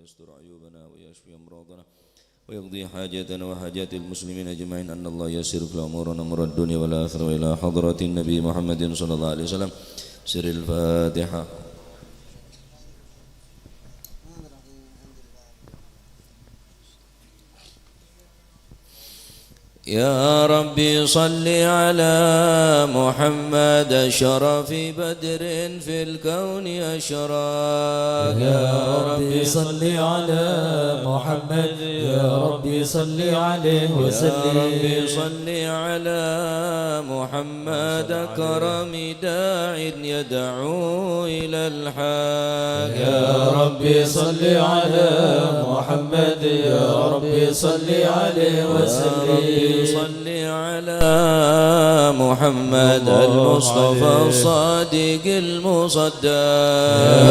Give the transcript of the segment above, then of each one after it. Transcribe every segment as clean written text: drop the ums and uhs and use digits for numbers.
ويستر عيوبنا ويشفي أمراضنا ويقضي حاجاتنا وحاجات المسلمين أجمعين أن الله يسر في أمورنا أمور الدنيا والآخرة وإلى حضرة النبي محمد صلى الله عليه وسلم. سر الفاتحة. يا ربي صل على محمد شرف بدر في الكون أشراق. يا ربي صل على محمد يا ربي صل عليه وسلم. يا ربي صل على محمد كرم داع يدعو إلى الحق. يا ربي صل على محمد يا ربي صل عليه وسلم. صل على محمد المصطفى الصادق المصدق.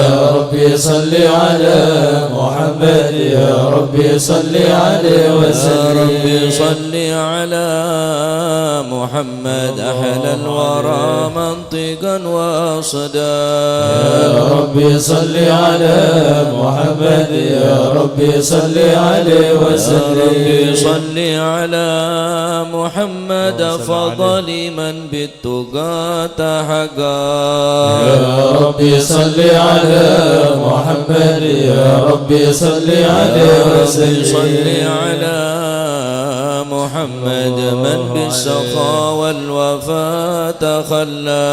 يا ربي صل على محمد يا ربي صل عليه وسلم. يا ربي صل على محمد أحلى الورى منطقا وصدا. يا ربي صل على محمد يا ربي صل عليه وسلم. يا ربي صل على محمد فضل من بالتقى تحقا. يا ربي صل على محمد يا ربي صل عليه وسلم. صل على محمد من بالسخاء والوفاء تخلى.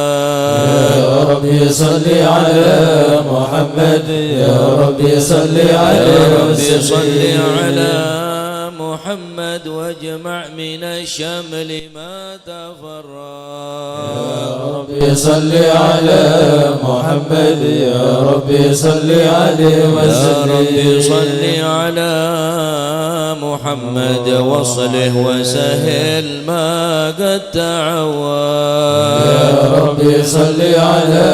يا ربي صل على محمد يا ربي صل عليه وسلم. صل على محمد واجمع من الشمل ما تفرق. يا ربي صل على محمد يا ربي صل عليه وسلم. يا ربي صل على محمد وصله وسهل ما قد تعود. يا ربي صل على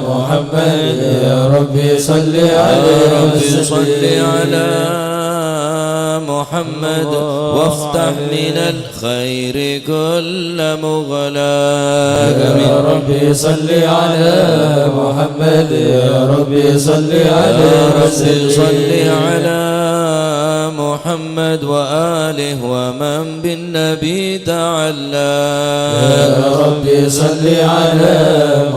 محمد يا ربي صل عليه وسلم. صل على محمد وافتح من الخير كل مغلاق. يا ربي صل على محمد يا ربي صل عليه وسلم. صل على محمد وآله ومن بالنبي تعلى. يا ربي صل على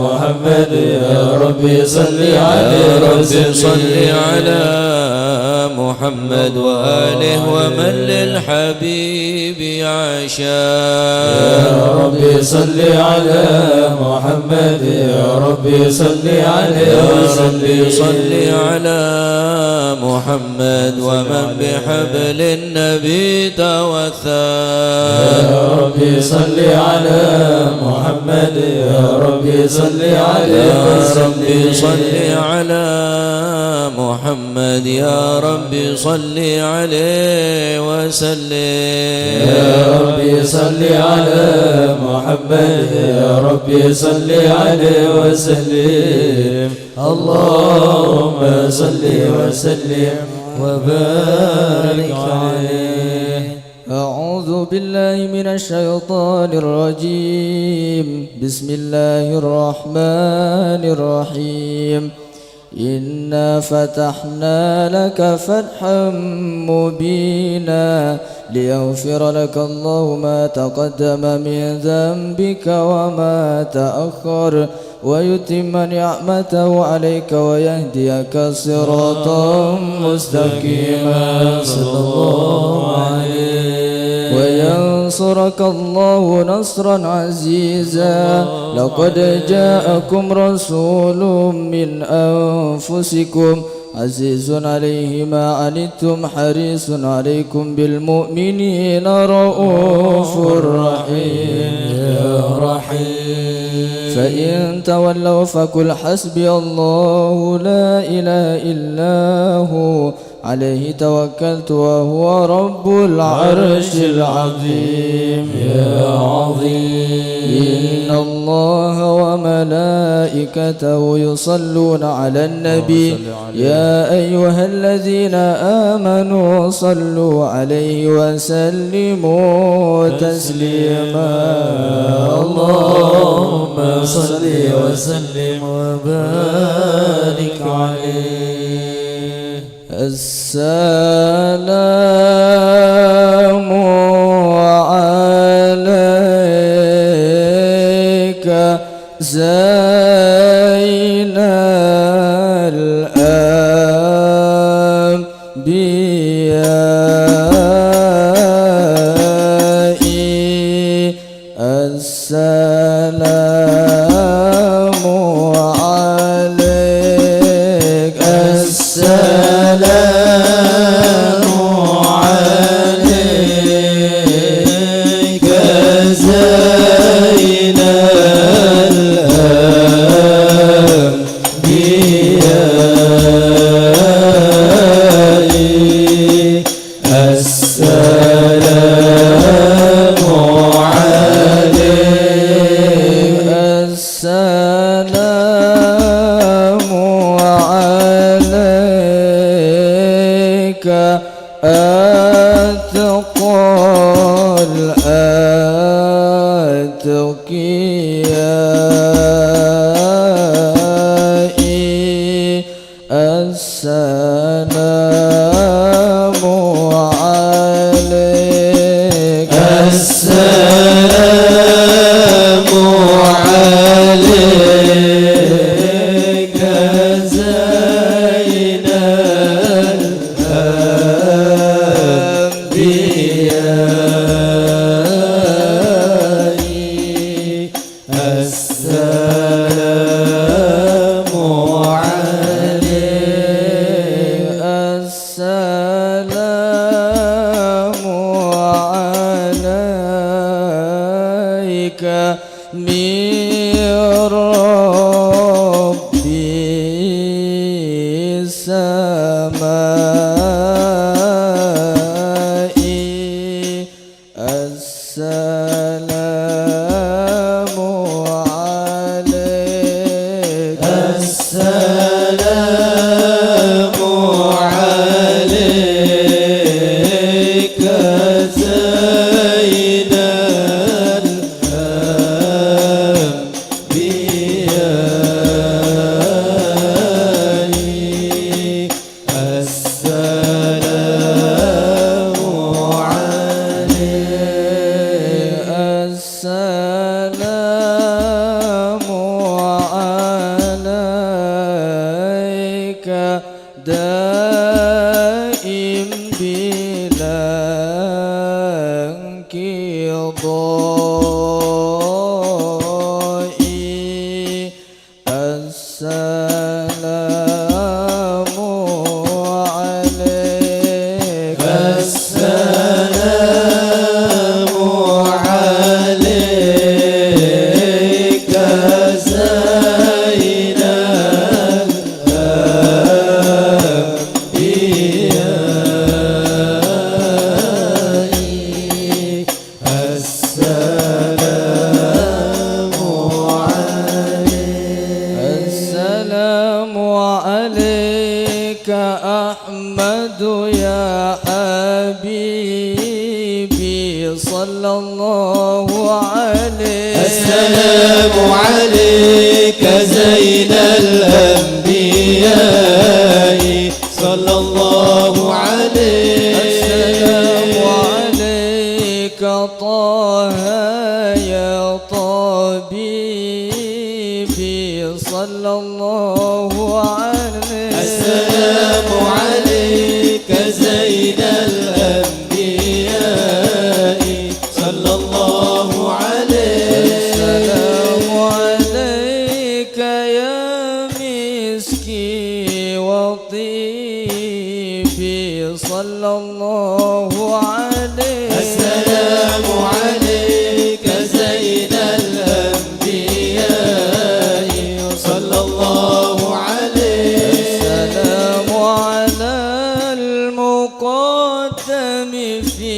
محمد يا ربي صل عليه وسلم. صل على محمد وآله ومن للحبيب عشا. يا ربي صل على محمد يا ربي صل عليه وسلم. صل على محمد ومن بحبل النبي توثى. يا ربي صل على محمد يا ربي صل عليه وسلم. صل على محمد يا ربي صل عليه وسلم. يا ربي صل على محمد يا ربي صل عليه وسلم. اللهم صل وسلم وبارك عليه. أعوذ بالله من الشيطان الرجيم. بسم الله الرحمن الرحيم. إنا فتحنا لك فتحا مبينا ليغفر لك الله ما تقدم من ذنبك وما تأخر ويتم نعمته عليك ويهديك صراطا مستقيما. صلى الله عليه. وينصرك الله نصرا عزيزا. لقد جاءكم رسول من أنفسكم عزيز عليه ما عنتم حريص عليكم بالمؤمنين رؤوف رحيم. يا رحيم. فإن تولوا فقل حسبي الله لا إله إلا هو عليه توكلت وهو رب العرش العظيم. يا عظيم. إن الله وملائكته يصلون على النبي يا أيها الذين آمنوا صلوا عليه وسلموا تسليما. اللهم صل وسلم وبارك عليه. السلام عليك زين الأنبياء السلام عليك السلام عليك زين الأنبياء السلام عليك السلام عليك أتقى الأتقياء السلام عليك السلام عليك زين الأنبياء السلام عليك السلام عليك من ربي السماء السلام عليك السلام عليك زين الأنبياء السلام عليك السلام عليك دائم بلا انقضاء السلام عليك السلام عليك زين الأنبياء السلام عليك السلام عليك أحمد يا حبيبي صلى الله عليه السلام عليك زين الأنبياء صلى الله عليه السلام عليك طه يا طبيبي صلى الله عليه السلام عليك زين الأنبياء صلى الله عليه السلام عليك يا مسكي وطيبي صلى الله عليه السلام عليك زين الأنبياء صلى الله عليه السلام على المقدم في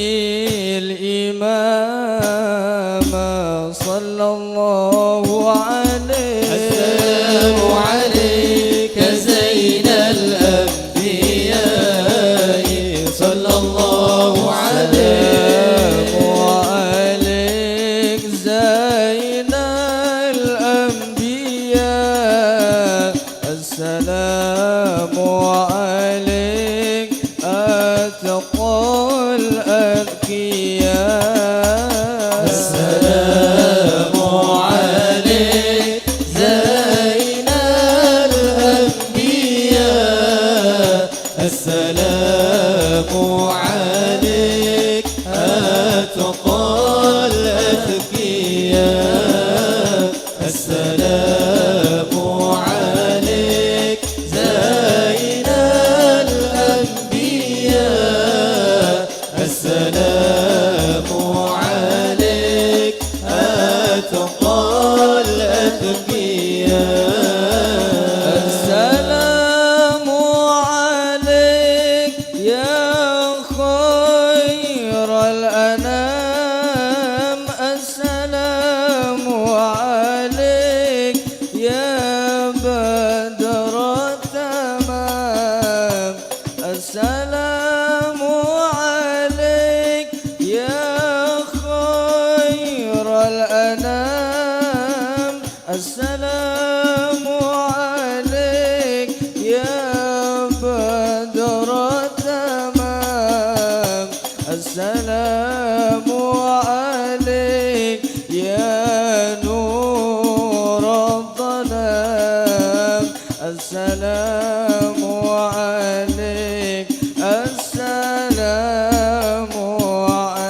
الإمامة صلى الله عليه السلام عليك زين الأنبياء صلى الله عليه وعليك زين الأنبياء السلام عليك أتقى الأذكياء. السلام عليك زين الأنبياء. السلام عليك أتقى الأذكياء. السلام عليك زين الأنبياء. السلام عليك أتقى الأتقياء. السلام عليك يا خير الأنام. السلام عليك يا بدر التمام. السلام عليك يا خير الأنام. السلام عليك يا بدر التمام. السلام عليك يا نور الظلام. السلام عليك. السلام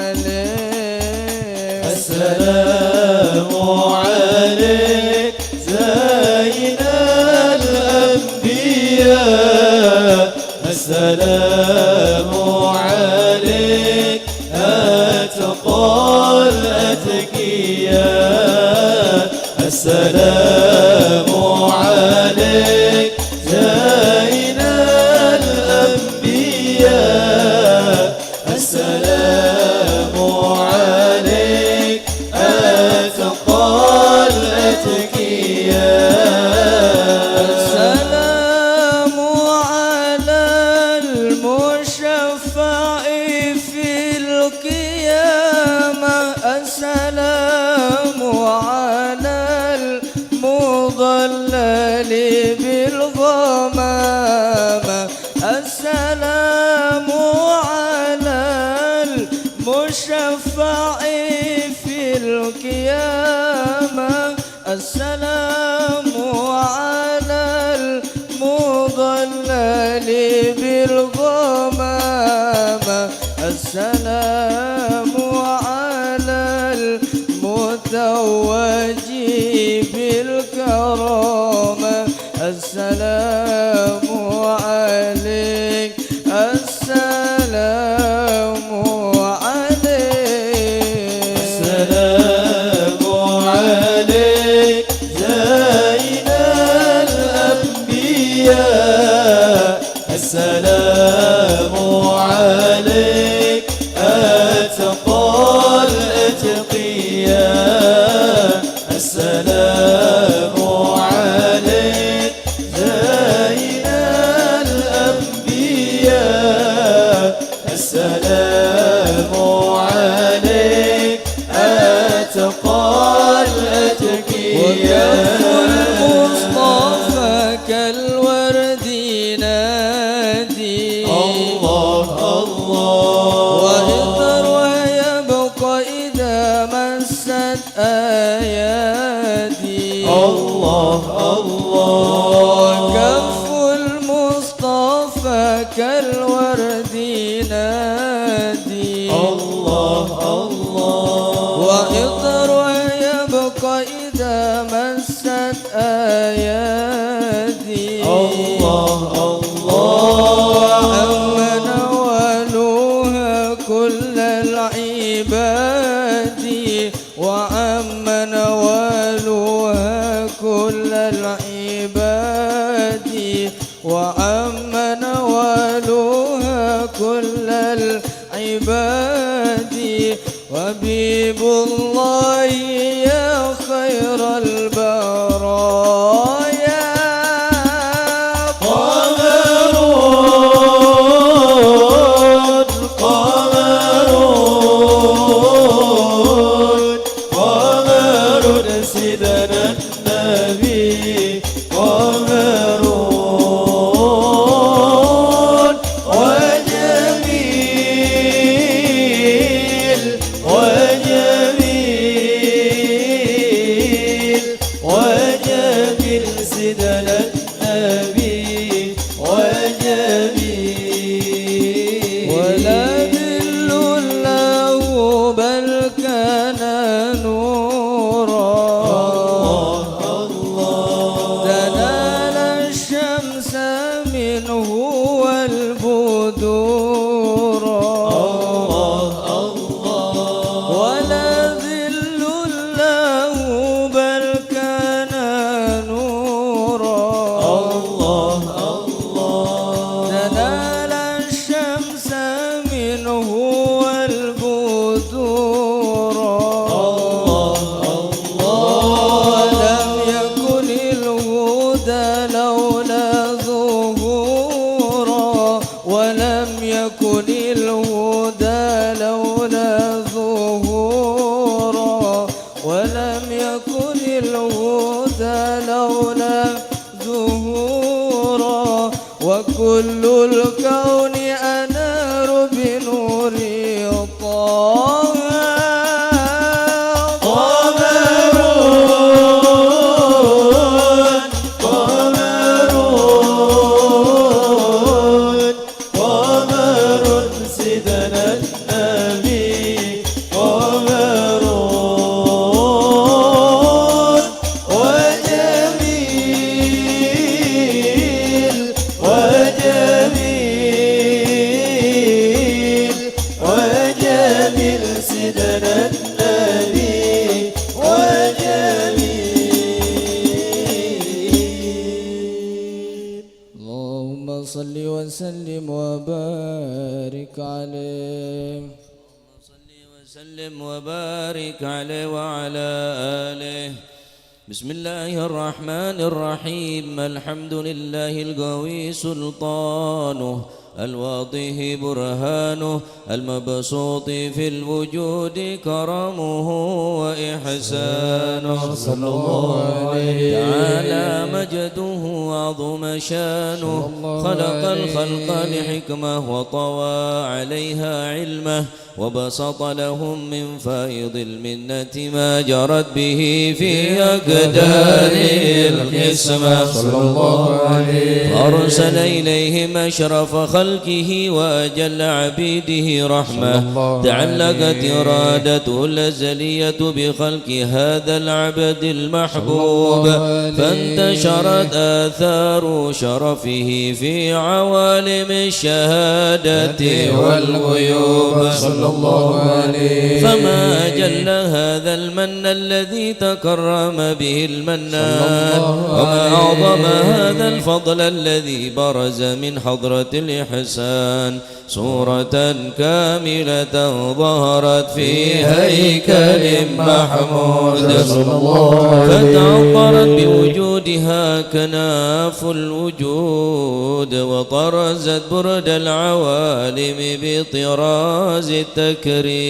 عليك. السلام عليك زين الأنبياء. السلام عليك أتقى الأتقياء. السلام عليك زين الأنبياء. السلام عليك أتقى الأتقياء. السلام على المشفع في القيامة. السلام على المضلل بالغمامة. السلام على المشفع في القيامة. السلام على المضلل بالغمامة. السلام على المتوج بالكرامة. السلام عليك. السلام عليك. السلام عليك زين الأنبياء. السلام عليك أتقى الأتقياء. السلام عليك زين الأنبياء. السلام عليك أتقى الأتقياء. المصطفى كالورد ينادي. الله الله. وإثر ويبقى إذا مست أيادي. الله الله. وكف المصطفى كالورد ينادي. الله الله. وإطر ويبقى إذا مست أيادي. الله الله. أما نوالوها كل العباد. وعما نوالوها كل العباد. وعما نوالوها كل العباد. وبيب الله يا خير البرايا. قمرون قمرون قمرون سيدنا النبي. قمرون وجميل بدورا ولا ذل له بل كان نورا تنال الشمس منه والبدورا ولم يكن الهدى لولا ظهورا ولم يكن الهدى لولا ظهورا ولم يكن الهدى لولا ظهورا وكل الكون أنار بنور طه اللهم صل وسلم وبارك عليه صل وسلم وبارك عليه وعلى آله. بسم الله الرحمن الرحيم. الحمد لله القوي سلطانه الواضح برهانه المبسوط في الوجود كرمه وإحسانه صلى الله عليه تعالى مجده وعظم شانه خلق الخلق لحكمة وطوى عليها علمه وبسط لهم من فائض المنة ما جرت به في أقدار القسمة صلى الله عليه أرسل إليهم أشرف خلقه وأجل عبيده رحمة تعلقت إرادته الأزلية بخلق هذا العبد المحبوب فانتشرت آثار شرفه في عوالم الشهادة والغيوب صلى الله عليه فما جل هذا المن الذي تكرم به المنان وما أعظم هذا الفضل الذي برز من حضرة الإحسان صورة كاملة ظهرت في هيكل محمود فتعطرت بوجودها كناف الوجود وطرزت برد العوالم بطراز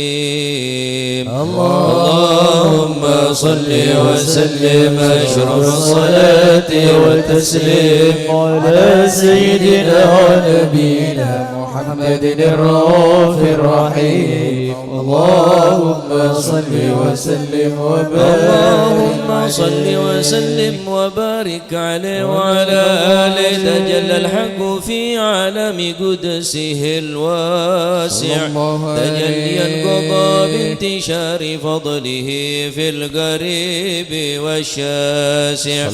التكريم اللهم صل وسلم أشرف الصلاة والتسليم على سيدنا ونبينا محمد الرؤوف الرحيم اللهم صل وسلم اللهم صل وسلم وبارك عليه وعلى آله تجلى الحق في عالم قدسه الواسع تجليا قضى بانتشار فضله في القريب والشاسع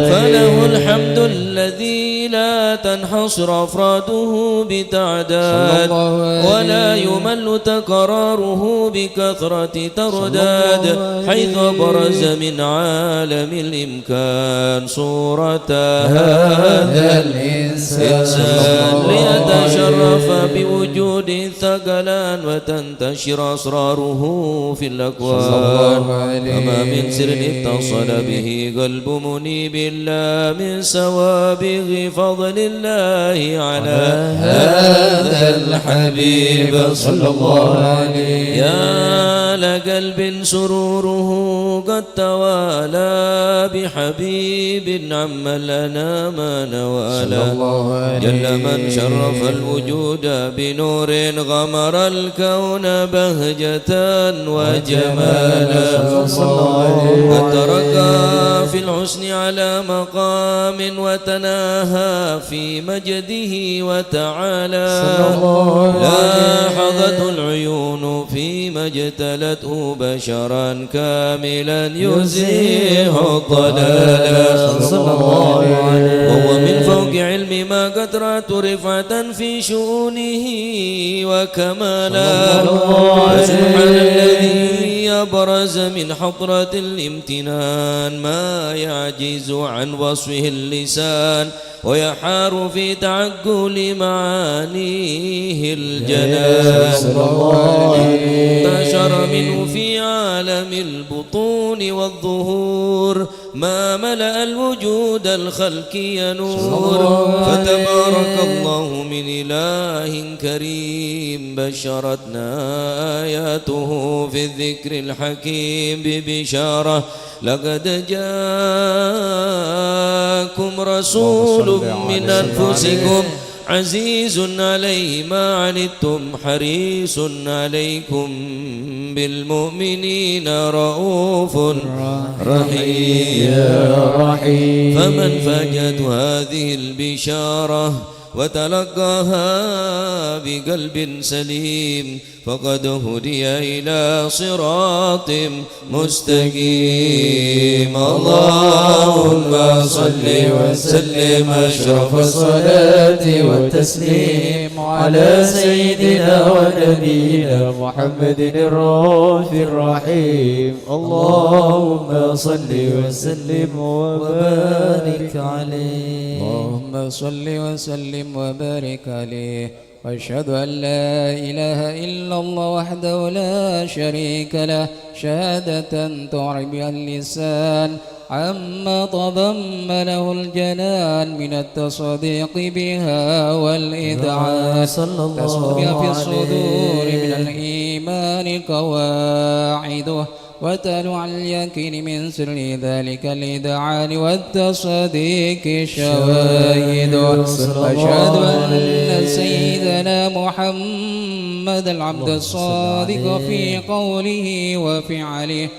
فله الحمد الذي لا تنحصر أفراده بتعداد ولا يمل تكراره بكثرة ترداد حيث برز من عالم الإمكان صورة هذا الإنسان ليتشرف بوجود ثقلان وتنتشر أسراره في الأكوان فما من سر اتصل به قلب منيب إلا من سوابغ فضل الله على هذا الحبيب صلى الله عليه يا لقلب سروره قد توالى بحبيب عم الأنام نوالا جل من شرف الوجود بنور غمر الكون بهجة وجمالا قد ترقى في الحسن على مقام وتناهى في مجده وتعالى لاحظته العيون فيما اجتلته بشرا كاملا يزيح الضلال وهو من فوق علم العلم ما قدرت رفعة في شؤونه وكمالا سبحان الذي أبرز من حضرة الامتنان ما يعجز عن وصفه اللسان ويحار في تعقل معانيه الجنان انتشر منه في عالم البطون والظهور ما ملأ الوجود الخلقي نور فتبارك الله من إله كريم بشرتنا آياته في الذكر الحكيم ببشارة لقد جاءكم رسول من أنفسكم عزيز عليه ما عنتم حريص عليكم بالمؤمنين رؤوف رحيم فمن فاجأت هذه البشارة وتلقاها بقلب سليم فقد هدي إلى صراط مستقيم اللهم صل وسلم أشرف الصلاة والتسليم على سيدنا ونبينا محمد الرؤوف الرحيم اللهم صل وسلم وبارك عليه اللهم صل وسلم وبارك عليه واشهد أن لا إله إلا الله وحده لا شريك له شهادة تعرب بها اللسان عما تضمنه الجنان من التصديق بها والإذعان تصدق بها في الصدور من الإيمان قواعده وتنوع على اليقين من سر ذلك الإذعان والتصديق شواهده أشهد أن سيدنا محمد العبد الصادق في قوله وفعله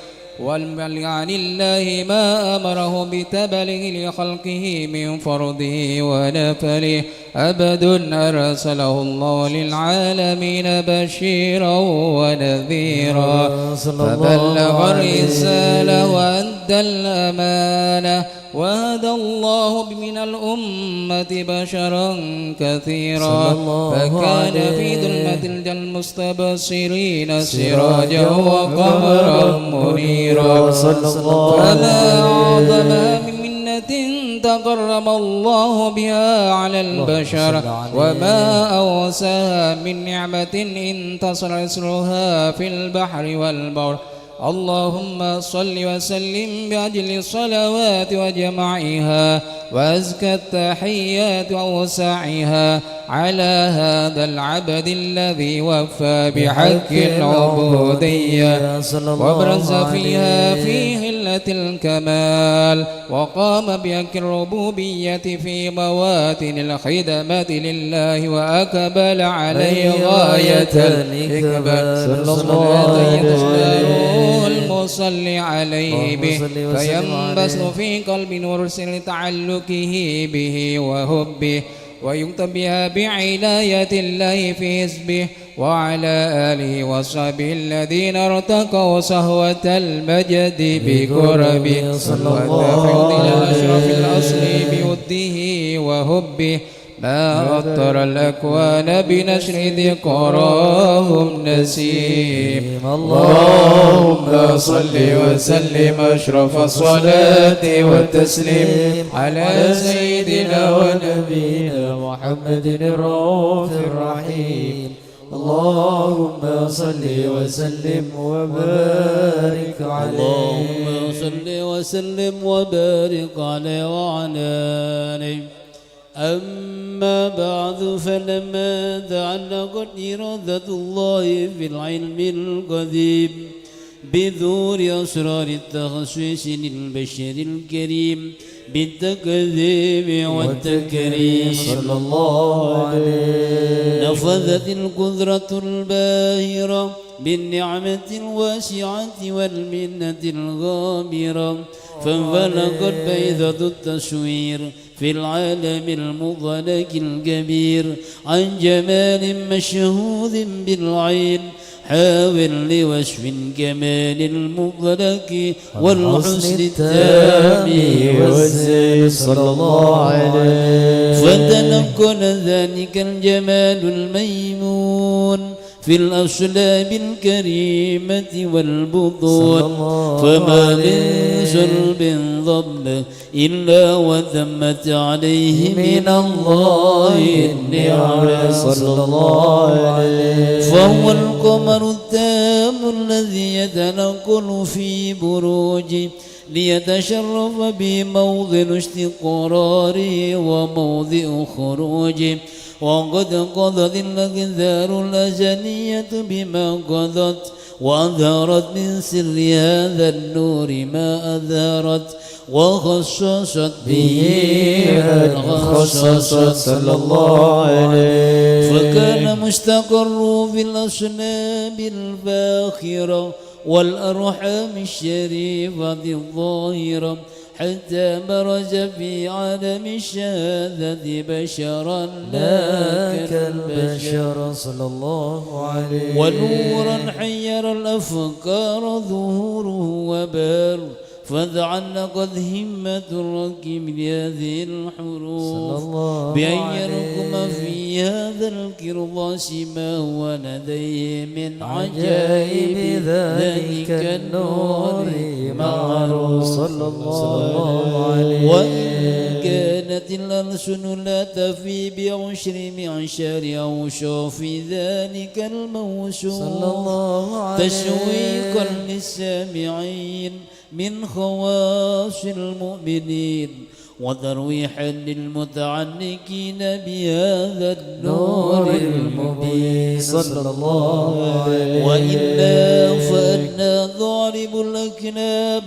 والبلغ عن الله ما أمره بتبلغ لخلقه من فرضه ونفله أبد أرسله الله للعالمين بشيرا ونذيرا فبلغ الرسالة وأدى الأمانة وهدى الله من الأمة بشرا كثيرا فكان في ظلمة المستبصرين سراجا وقمرا منيرا فما أعظم من منة تكرم الله بها على البشر وما أوساها من نعمة انتصر عسرها في البحر والبر اللهم صل وسلم بأجل الصلوات وجمعها وأزكى التحيات وأوسعها على هذا العبد الذي وفى بحق العبودية وابرز فيها في هلة الكمال وقام بحق الربوبية في مواطن الخدمة لله وأقبل عليه غاية الإقبال صلى الله عليه المصلي عليه به فينبسط في قلب نرسل تعلقه به وحبه ويكتب بها بعناية الله في حزبه وعلى آله وصحبه الذين ارتقوا صهوة المجد بكربه وتفيض إلى أشرف الأصل بوده وحبه ما أطر الأكوان بنشر ذكراهم نسيم اللهم صل وسلم أشرف الصلاة والتسليم على سيدنا ونبينا محمد الرؤوف الرحيم اللهم صل وسلم وبارك عليه اللهم صل وسلم وبارك عليه وعلى آله أما بعد فلما تعلقت إرادة الله في العلم القديم بذور أسرار التخصيص للبشر الكريم بالتكذيب والتكريم صلى الله عليه نفذت القدرة الباهرة بالنعمة الواسعة والمنة الغامرة فانفلقت بيضة التصوير في العالم المضلك الكبير عن جمال مشهود بالعين حاول لوصف كمال المطلق والحسن التام والزين صلى الله عليه. فتنقل ذلك الجمال الميمون في الأصلاب الكريمة والبطون، فما من سلب ضب إلا وثمت عليه من الله النعم صلى الله عليه. فهو القمر التام الذي يتنقل في بروجه ليتشرف بموضع استقراره وموضع خروجه. وقد قضت الأقدار الأزلية بما قضت، وأظهرت من سر هذا النور ما أظهرت، وخصصت به من خصصت صلى الله عليه. فكان مستقر في الأصنام الفاخرة والأرحام الشريفة الظاهرة، حتى برز في عالم الشهادة بشرا لا كالبشر صلى الله عليه. ونورا حير الأفكار ظهوره وبار، فذعنقت همة الركب بهذه الحروف بأن يركم في هذا الكرباس ما هو لديه من عجائب ذلك النور معروف صلى الله عليه. وإن كانت الألسن لا تفي بعشر معشر أوصاف ذلك الموصوف تشويقا للسامعين من خواص المؤمنين، وترويحا للمتعنقين بهذا النور المبين صلى الله عليه. وإلا فأنا ضارب الأكنام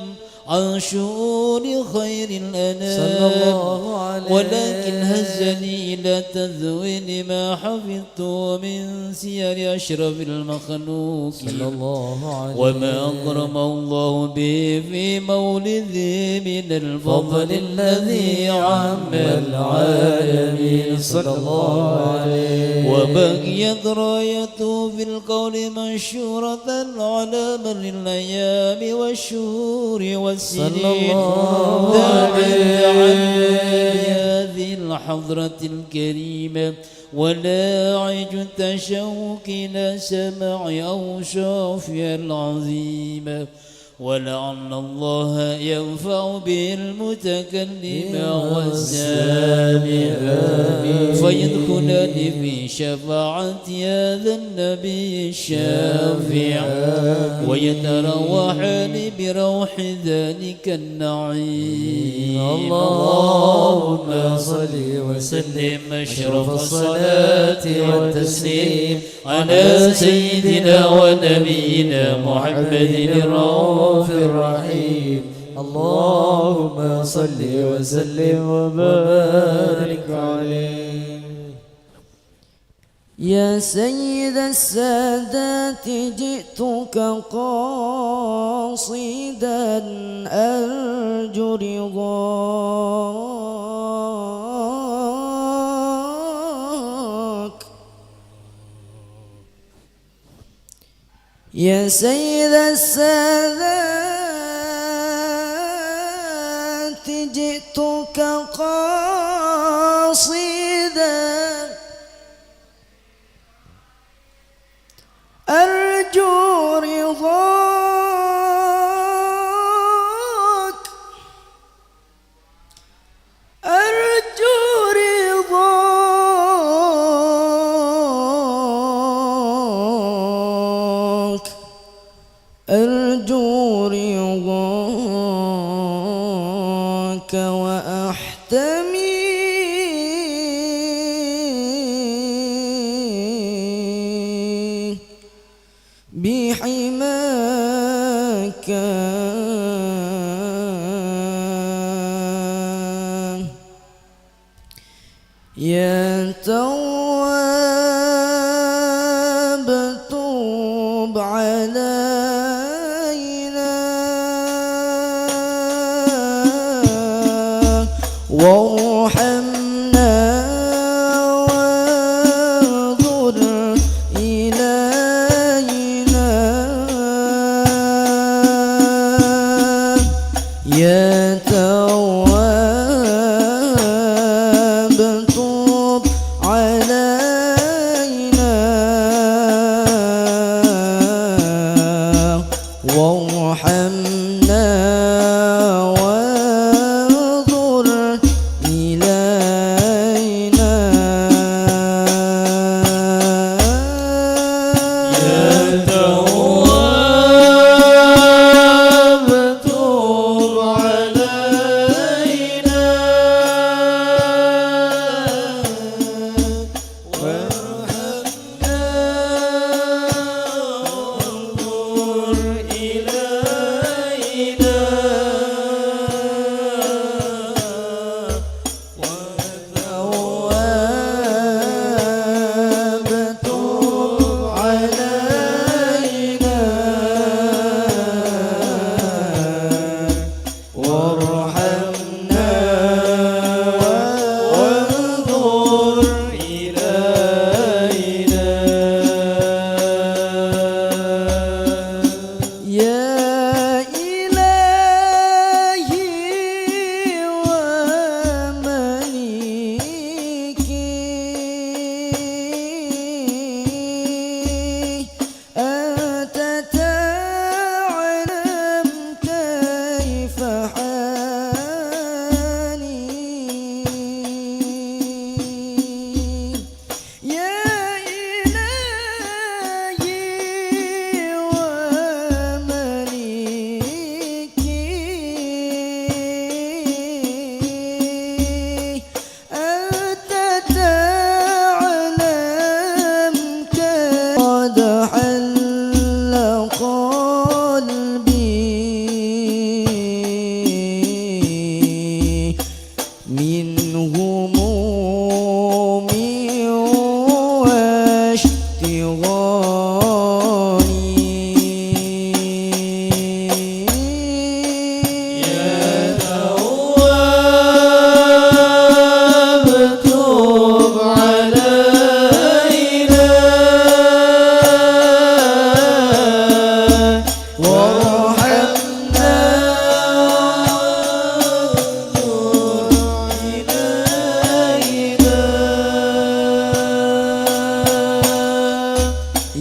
عن شؤون خير الأنام، ولكن هزني إلى تذوين ما حفظت من سير أشرف المخلوقين، وما أكرم الله به في مولده من الفضل الذي عم العالمين صلى الله عليه. وبقيت رايته في القول منشورة على مر الأيام والشهور والسنين، داعيا بهذه الحضرة الكريمة ولاعج التشوق إلى سماع أوصافها العظيمة، ولعل الله ينفع به المتكلم والسامع فيدخلان في شفاعة هذا النبي الشافع، ويتروحان بروح ذلك النعيم. اللهم صل وسلم أشرف الصلاة والتسليم على سيدنا ونبينا محمد الرؤوف الرحيم. اللهم صل وسلم وبارك عليه. يا سيد السادات جئتك قاصدا أرجو رضاك. يا سيد السادات جئتك قاصدا أرجو رضاك، أرجو رضاك، أرجو رضاك وأحتمي بحماك يا تواب توب علينا وارحمنا وانظر إلينا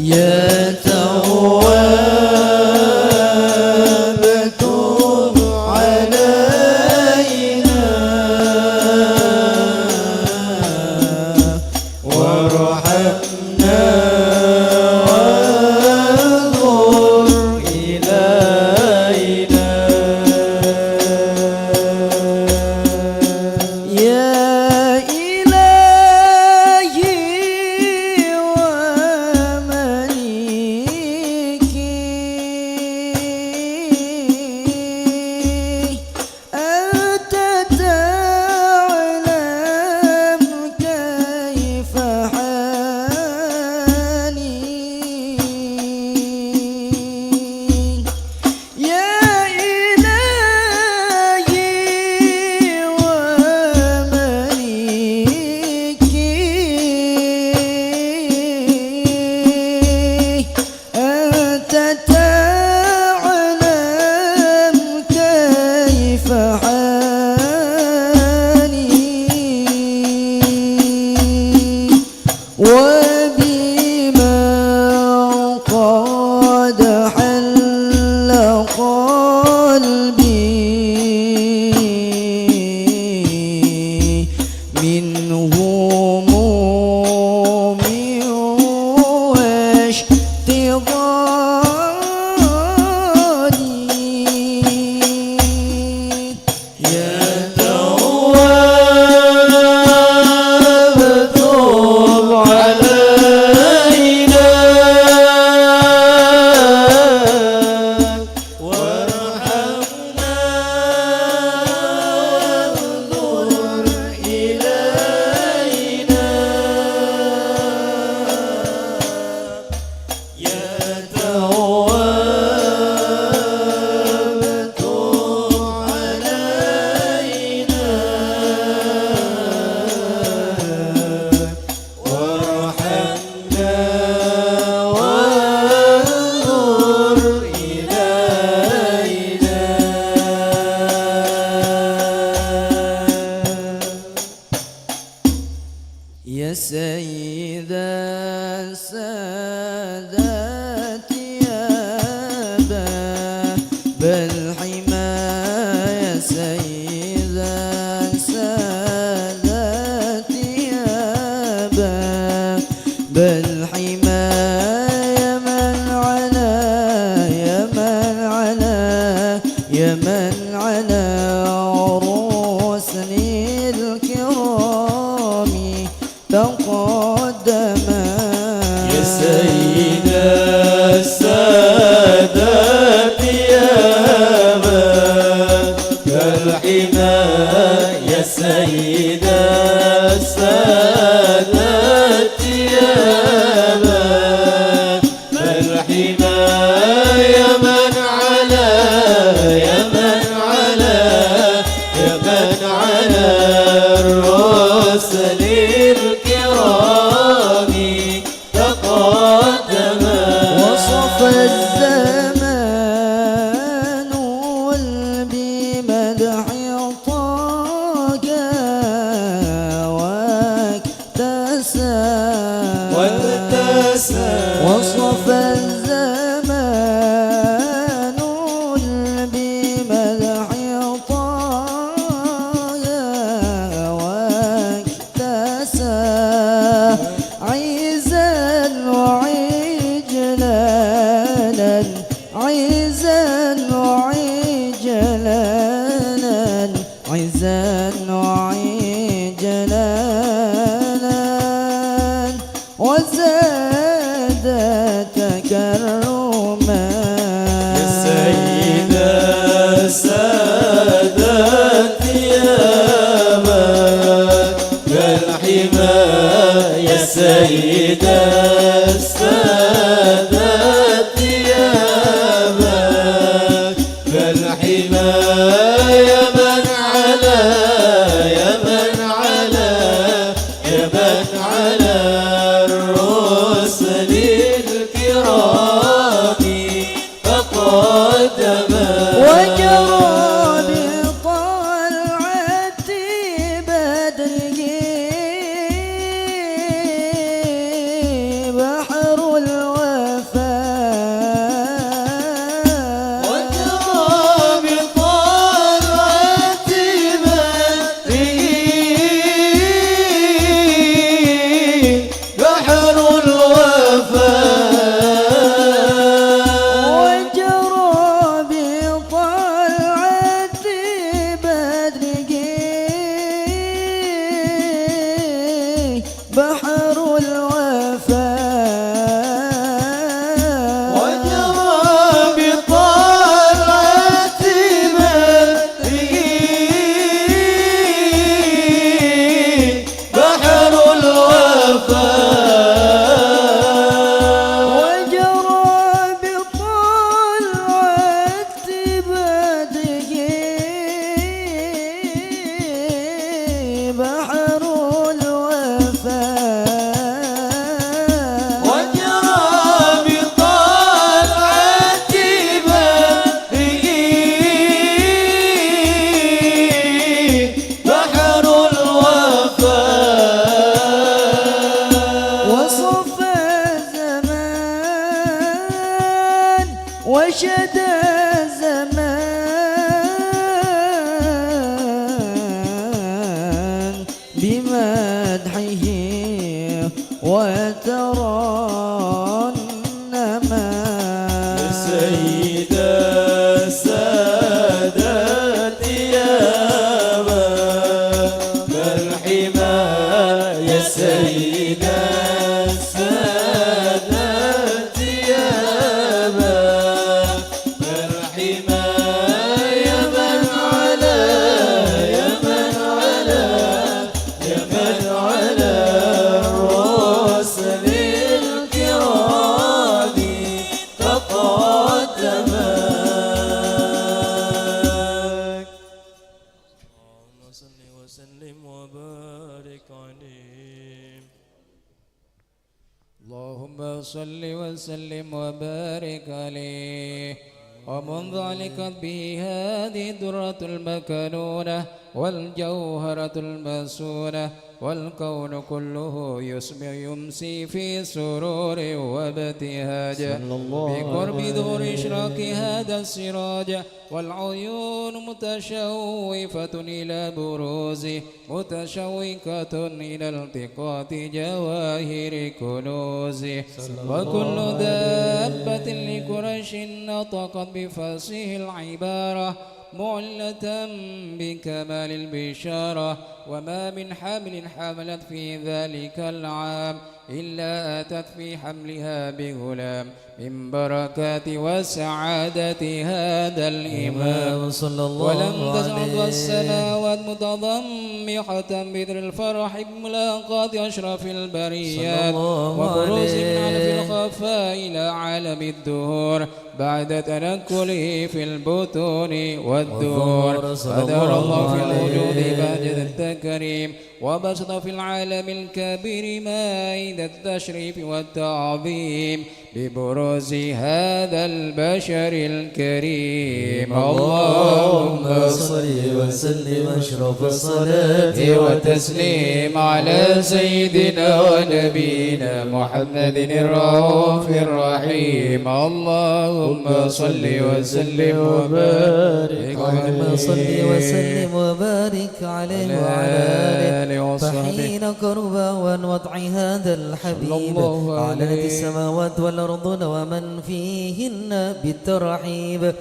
يا تواب تب علينا وارحمنا وانظر إلينا يا وبما قد حل قلبي من هموم واشتغالي يا تواب تب علينا وارحمنا وانظر إلينا يا تواب تب علينا وارحمنا وانظر إلينا يا سيد السادات يا باب الحماية سيد السادات يا باب الحماية من على يا من على يا من على رسل الكرام تقدما يا سيد السادات يا باب الحماية يا سيد السادات يا باب الحماية من على يا من على يا من على الرسل الكرام تقدما وصف الزمان بمدح طاق واكتسى وصف الزمان بمدح طاق واكتسى عزا وعجلالا عزا وعجلالا عزا وعجلالا وزاد تكرما يا سيد السادات يا باب الحماية يا سيد السادات يا باب الحماية من على يا من على يا من على الرسل الكرام تقدما وجرى بطلعة بدره بحر الوادي نشد الزمان بمدحه وترنما سيد السادات يا باب الحمى يا سيد السادات يا باب الحمى يا من على يا من على يا من على الرسل الكرام تقدمك. اللهم صل وسلم وبارك عليه. اللهم صل وسلم وبارك عليه. ومن ذلك به هذه الدرة المكنونة والجوهرة المسونة والكون كله يسمع يمسي في سرور وابتهاج بقرب ظهور إشراق هذا السراج والعيون متشوفة إلى بروزه متشوقة إلى التقاط جواهر كنوزه وكل دابة لقريش نطقت بفصيح العبارة معلة بكمال البشارة وما من حمل حملت في ذلك العام إلا أتت في حملها بغلام من بركات وسعادة هذا الإمام صلى الله ولم تزعد عليه السماوات متضمحة بذر الفرح بملاقات أشرف البريات وبروز من علف الخفاء إلى عالم الدهور بعد تنكله في البطون والدور فدار الله في الوجود بهجة التكريم وبسط في العالم الكبير مائدة التشريف والتعظيم ببروز هذا البشر الكريم. اللهم صل وسلم أشرف الصلاة وتسليم على سيدنا ونبينا محمد الرؤوف الرحيم. اللهم صل وسلم وبارك اللهم صل وسلم وبارك عليه وعلى آله وصحبه. فحين كربا ووضع هذا الحبيب أعلنت السماوات والأرض ومن فيهن بالترحيب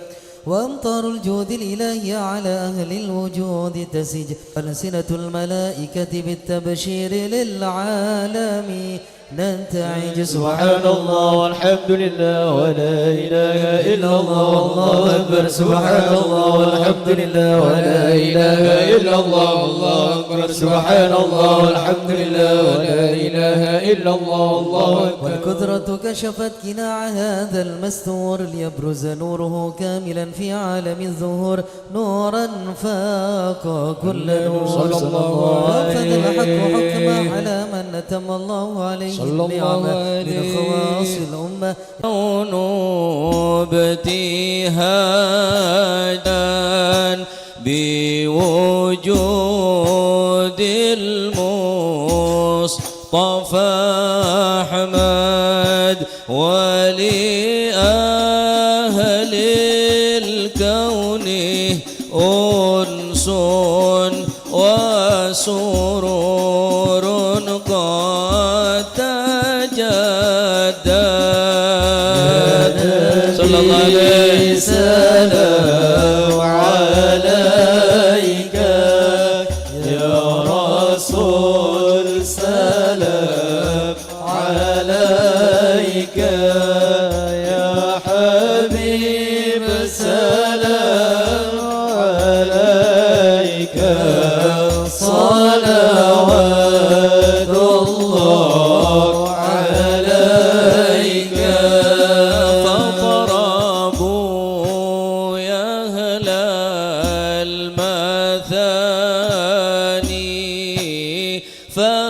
وأمطار الجود الإلهي على أهل الوجود تسج ألسنة الملائكة بالتبشير للعالمين ننتعج سبحان الله والحمد لله ولا إله إلا الله والله أكبر. سبحان الله والحمد لله ولا إله إلا الله والله أكبر. سبحان الله والحمد لله ولا إله إلا الله والله أكبر. والقدرة كشفت كناع هذا المستور ليبرز نوره كاملا في عالم الظهور نورا فاق كل نور صلى الله عليه وأنفذ الحق حكما على من أتم الله عليه النعمة من خواص الأمة ابتهاجا بوجود المصطفى أحمد ولأهل الكون أنس وسرور قد تجدد. صلى الله عليه سلام عليك يا رسول سلام عليك يا حبيب سلام عليك صلوات الله عليك. فاضربوا يا أهل المثاني فهزار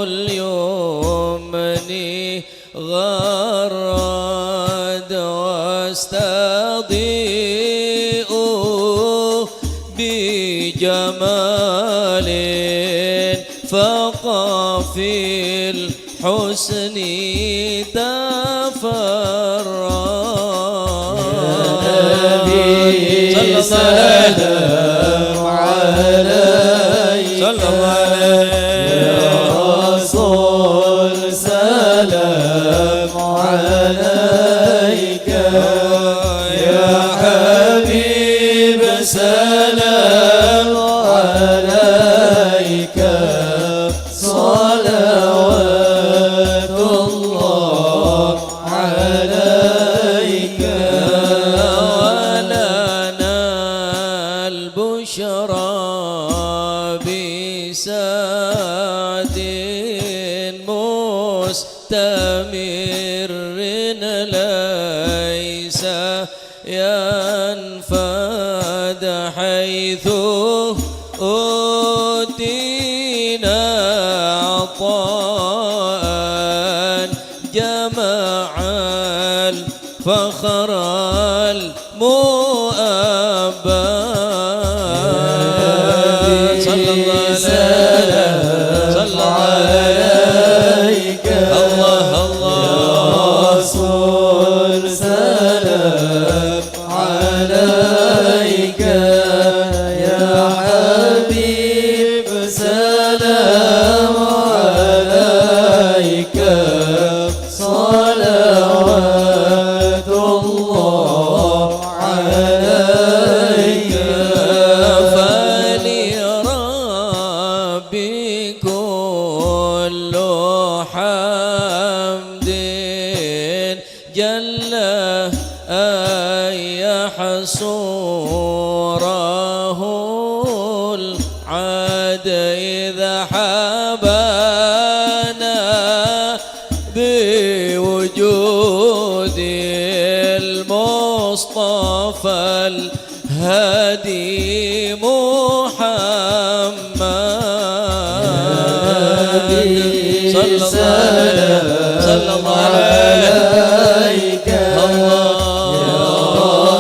اليمن غرد واستضيء بجمال فقى في بالحسن تفرد سلام عليك صلى الله عليه يا رسول سلام عليك يا حبيب سلام عليك صلوات الله عليك ولنا البشرى بسعد مستمر ليس ينفد حيث أوتينا عطاء جمع الفخر المؤبد صلى الله صلى عليك الله الله رسول سلام عليك يا حبيب سلام عليك صلوات الله عليك فلربي كل حمد جل أن يحصره العاد إذا حبانا بوجود المصطفى الهادي محمد صلى الله عليك يا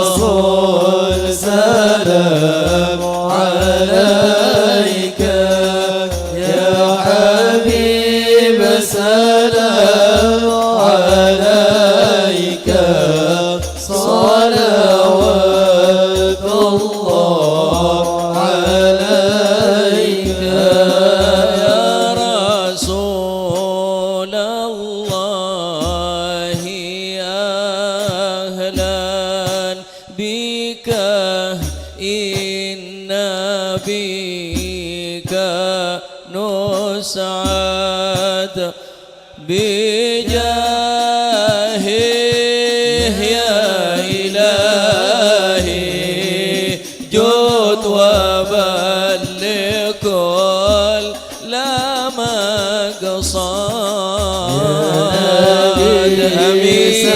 رسول سلام عليك يا حبيب سلام عليك صلوات الله عليك يا رسول الله أهلا بك إن بك نسعد بجاهه يا إلهي جد وبلغ كل مقصد أمين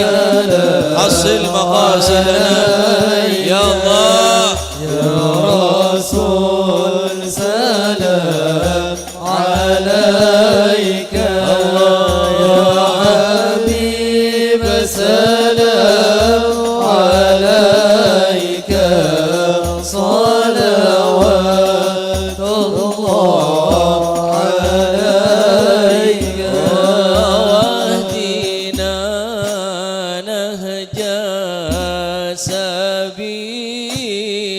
حصل مقاصدنا يا الله يا رسول سلام عليك يا حبيب سلام عليك صلوات الله عليك واهدنا نهج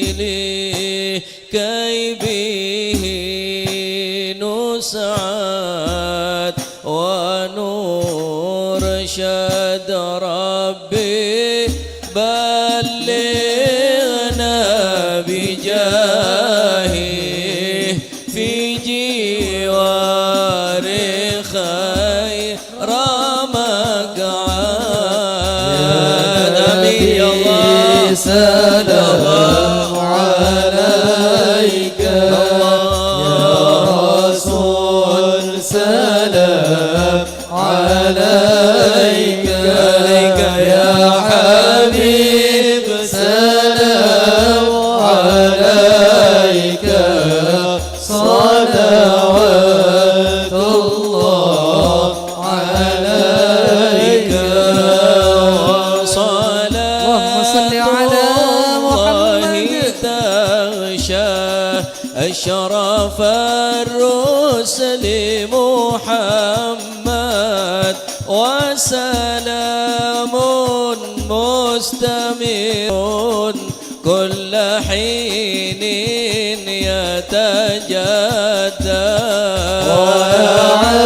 سبيلي كي به نسعد ونرشد ربي بلغنا بجاهه في جوار خير مقعد آمين يا الله سلام عليك يا رسول سلام عليك يا حبيب سلام عليك صلوات الله عليك اللهم صل على محمد تغشى أشرف الرسل محمد وسلام مستمر كل حين يتجدد ويعى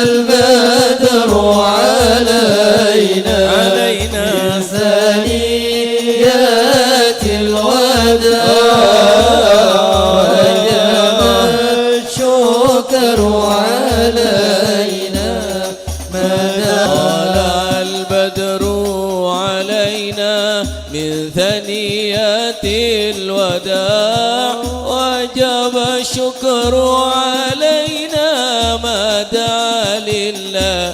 البدر علينا من ثنيات الوداع وجب الشكر علينا طلع البدر علينا من ثنيات الوداع وجب الشكر علينا ما دعا لله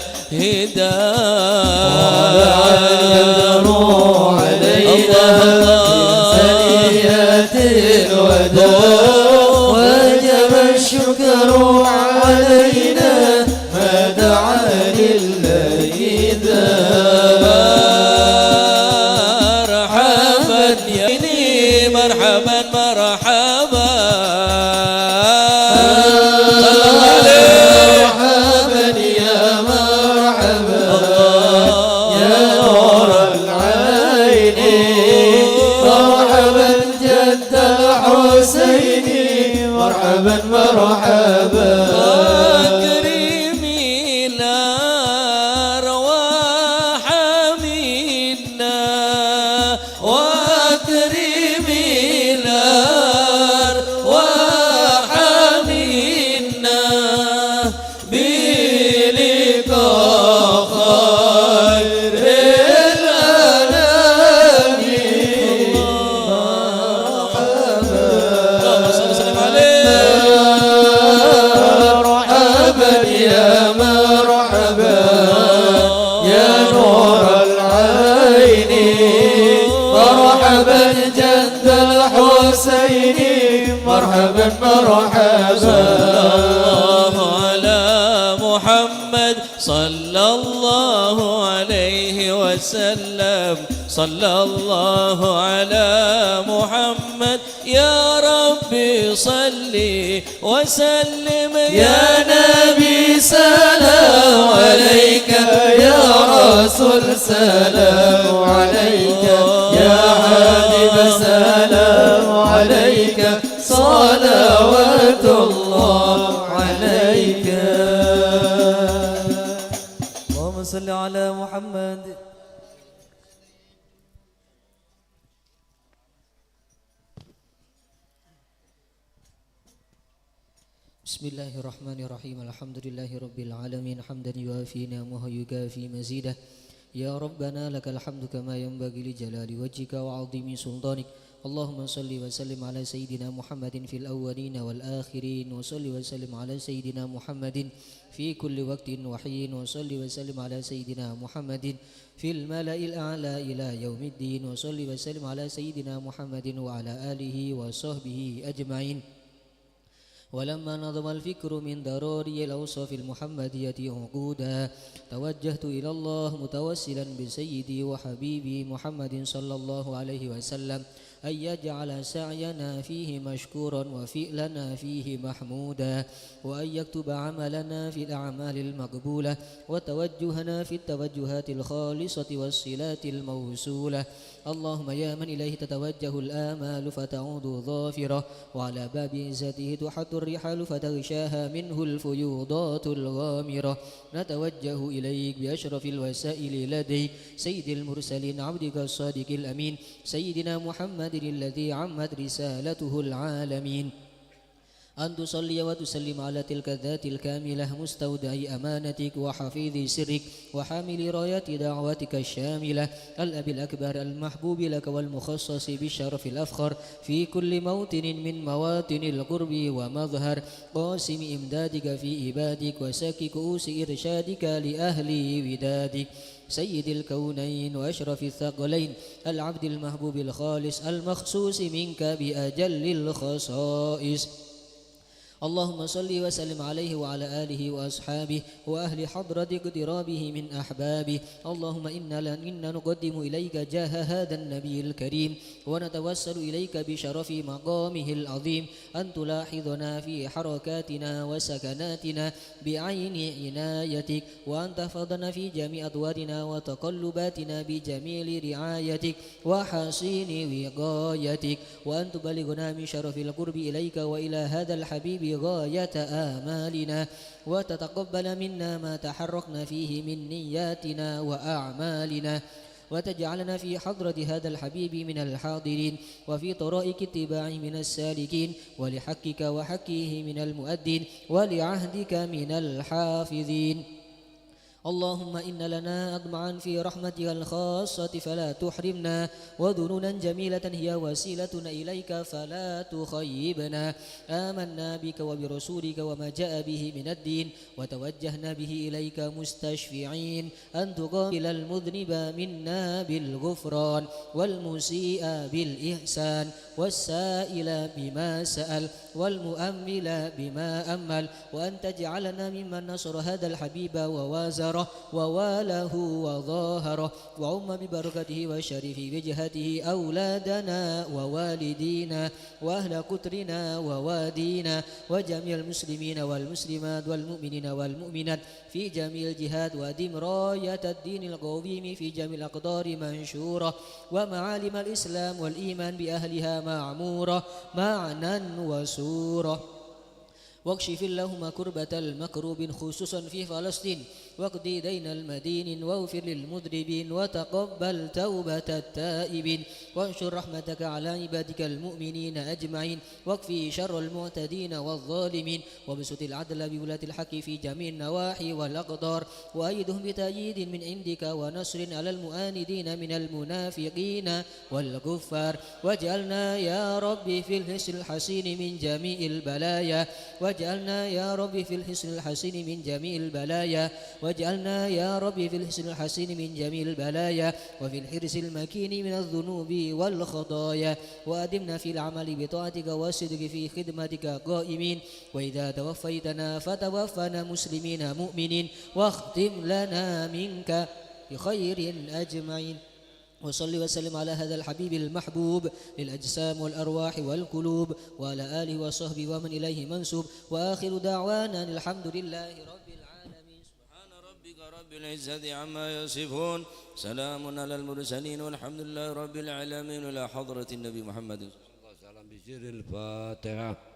طلع البدر علينا من ثنيات الوداع وجب الشكر علينا ما دعا لله مرحبا يا مرحبا مرحبا مرحبا يا مرحبا يا نور العين مرحبا جد الحسين مرحبا مرحبا أكرمي الأرواح منا وأكرمي الأرواح منا بلقاء خير الأنام اللهم صل وسلم عليه مرحبا يا مرحبا يا نور العين مرحبا جد الحسين مرحبا مرحبا الله على محمد صلى الله عليه وسلم صلى الله على محمد يا ربي صلي وسلم يا نبي سلام عليك يا رسول سلام عليك يا حبيب سلام عليك صلوات الله عليك اللهم صل على محمد. بسم الله الرحمن الرحيم الحمد لله رب العالمين حمدا يوافي نعمه يكافي مزيده يا ربنا لك الحمد كما ينبغي لجلال وجهك وعظيم سلطانك اللهم صل وسلم على سيدنا محمد في الأولين والآخرين وصل وسلم على سيدنا محمد في كل وقت وحين وصل وسلم على سيدنا محمد في الملأ الأعلى إلى يوم الدين وصل وسلم على سيدنا محمد وعلى آله وصحبه أجمعين. ولما نظم الفكر من ضروري الأوصاف المحمدية عقودا توجهت إلى الله متوسلا بسيدي وحبيبي محمد صلى الله عليه وسلم أن يجعل سعينا فيه مشكورا وفعلنا فيه محمودا وأن يكتب عملنا في الأعمال المقبولة وتوجهنا في التوجهات الخالصة والصلات الموصولة. اللهم يا من إليه تتوجه الآمال فتعود ظافرة وعلى باب عزته تحط الرحال فتغشاها منه الفيوضات الغامرة نتوجه إليك بأشرف الوسائل لديك سيد المرسلين عبدك الصادق الأمين سيدنا محمد الذي عمت رسالته العالمين أن تصلي وتسلم على تلك الذات الكاملة مستودع أمانتك وحفيظ سرك وحامل رايات دعوتك الشاملة الأب الأكبر المحبوب لك والمخصص بالشرف الأفخر في كل موطن من مواطن القرب ومظهر قاسم إمدادك في عبادك وسك كؤوس إرشادك لأهل ودادك سيد الكونين وأشرف الثقلين العبد المحبوب الخالص المخصوص منك بأجل الخصائص اللهم صل وسلم عليه وعلى آله وأصحابه وأهل حضرة اقترابه من أحبابه. اللهم إنا نقدم إليك جاه هذا النبي الكريم ونتوسل إليك بشرف مقامه العظيم أن تلاحظنا في حركاتنا وسكناتنا بعين عنايتك، وأن تحفظنا في جميع أدوارنا وتقلباتنا بجميل رعايتك وحسين وقايتك، وأن تبلغنا من شرف القرب إليك وإلى هذا الحبيب غاية آمالنا، وتتقبل منا ما تحركنا فيه من نياتنا وأعمالنا، وتجعلنا في حضرة هذا الحبيب من الحاضرين، وفي طرائق اتباعه من السالكين، ولحقك وحقه من المؤدين، ولعهدك من الحافظين. اللهم إن لنا أطمعا في رحمتك الخاصة فلا تحرمنا، وذنونا جميلة هي وسيلتنا إليك فلا تخيبنا. آمنا بك وبرسولك وما جاء به من الدين، وتوجهنا به إليك مستشفعين أن تقابل المذنب منا بالغفران، والمسيء بالإحسان، والسائل بما سأل، والمؤمل بما أمل، وأن تجعلنا ممن نصر هذا الحبيب ووازره وواله وظاهره، وعم ببركته وشرف وجهته أولادنا ووالدينا وأهل قطرنا ووادينا وجميع المسلمين والمسلمات والمؤمنين والمؤمنات في جميع الجهات، وأدم راية الدين القويم في جميع الأقدار منشورة، ومعالم الإسلام والإيمان بأهلها معمورة معنا وسورة، واكشف اللهم كربة المكروب خصوصا في فلسطين، واقضي دين المدين، واغفر للمذنبين، وتقبل توبة التائبين، وانشر رحمتك على عبادك المؤمنين أجمعين، واكفي شر المعتدين والظالمين، وبسط العدل بولاة الحق في جميع النواحي والأقدار، وأيدهم بتأييد من عندك ونصر على المؤاندين من المنافقين والكفار، واجعلنا يا ربي في الحصن الحسين من جميع البلايا، واجعلنا يا ربي في الحصن الحسين من جميع البلايا، واجعلنا يا ربي في الحصن الحسين من جميع البلايا، وفي الحرص المكين من الذنوب والخطايا، وأدمنا في العمل بطاعتك والصدق في خدمتك قائمين، وإذا توفيتنا فتوفنا مسلمين مؤمنين، واختم لنا منك بخير أجمعين. وصل وسلم على هذا الحبيب المحبوب للأجسام والأرواح والقلوب، وعلى آله وصحبه ومن إليه منسوب، وآخر دعوانا الحمد لله رب العالمين. سبحان ربك رب العزة عما يصفون، سلام على المرسلين، والحمد لله رب العالمين. إلى حضرة النبي محمد صلى الله عليه وسلم بسر الفاتحة.